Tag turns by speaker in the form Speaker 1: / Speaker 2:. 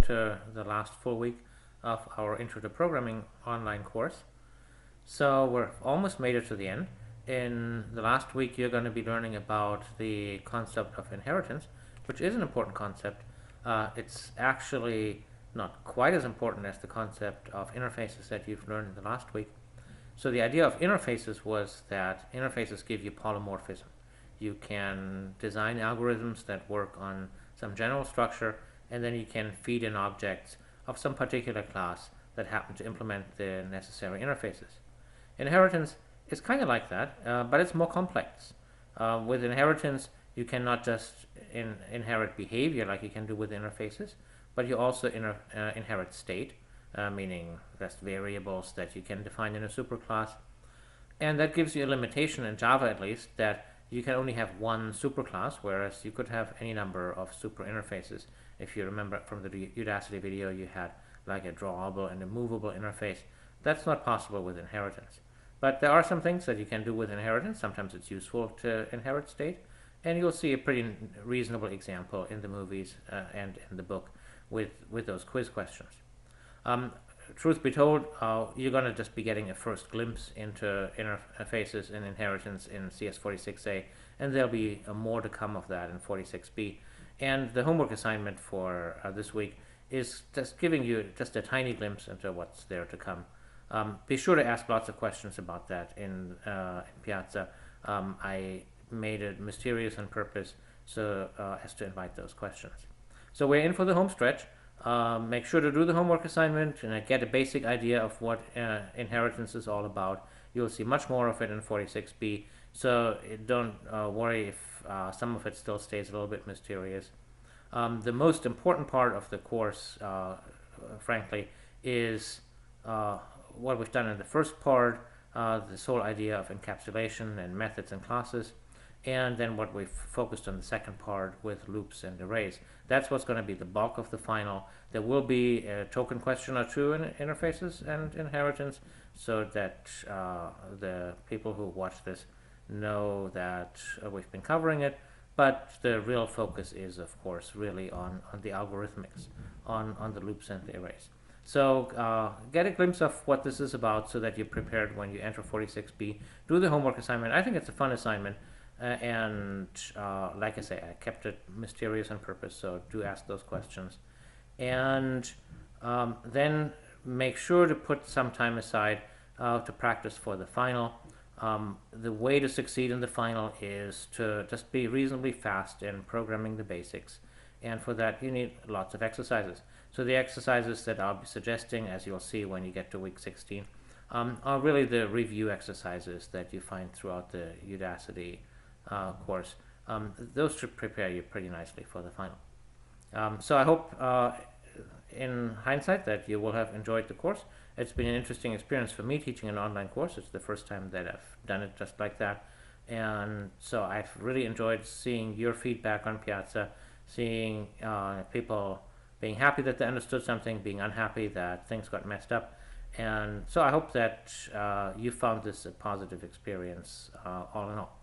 Speaker 1: to the last full week of our Intro to Programming online course. So we're almost made it to the end. In the last week, you're going to be learning about the concept of inheritance, which is an important concept. It's actually not quite as important as the concept of interfaces that you've learned in the last week. So the idea of interfaces was that interfaces give you polymorphism. You can design algorithms that work on some general structure, and then you can feed in objects of some particular class that happen to implement the necessary interfaces. Inheritance is kind of like that, but it's more complex. With inheritance, you cannot just inherit behavior like you can do with interfaces, but you also inherit state, meaning that's variables that you can define in a superclass. And that gives you a limitation in Java, at least, that you can only have one superclass, whereas you could have any number of super interfaces. If you remember from the Udacity video, you had like a drawable and a movable interface. That's not possible with inheritance. But there are some things that you can do with inheritance. Sometimes it's useful to inherit state, and you'll see a pretty reasonable example in the movies and in the book with those quiz questions. Truth be told, you're going to just be getting a first glimpse into interfaces and inheritance in CS46A, and there'll be more to come of that in 46B. And the homework assignment for this week is just giving you just a tiny glimpse into what's there to come. Be sure to ask lots of questions about that in Piazza. I made it mysterious on purpose so as to invite those questions. So we're in for the home stretch. Make sure to do the homework assignment and get a basic idea of what inheritance is all about. You'll see much more of it in 46B, so don't worry if some of it still stays a little bit mysterious. The most important part of the course, frankly, is what we've done in the first part, this whole idea of encapsulation and methods and classes, and then what we've focused on the second part with loops and arrays. That's what's going to be the bulk of the final. There will be a token question or two in interfaces and inheritance, so that the people who watch this know that we've been covering it, but the real focus is, of course, really on the algorithmics, on the loops and the arrays. So get a glimpse of what this is about so that you're prepared when you enter 46B. Do the homework assignment. I think it's a fun assignment. And like I say, I kept it mysterious on purpose, so do ask those questions. And then make sure to put some time aside to practice for the final. The way to succeed in the final is to just be reasonably fast in programming the basics. And for that, you need lots of exercises. So the exercises that I'll be suggesting, as you'll see when you get to week 16, are really the review exercises that you find throughout the Udacity course. Those should prepare you pretty nicely for the final. So I hope in hindsight that you will have enjoyed the course. It's been an interesting experience for me teaching an online course. It's the first time that I've done it just like that. And so I've really enjoyed seeing your feedback on Piazza, seeing people being happy that they understood something, being unhappy that things got messed up. And so I hope that you found this a positive experience all in all.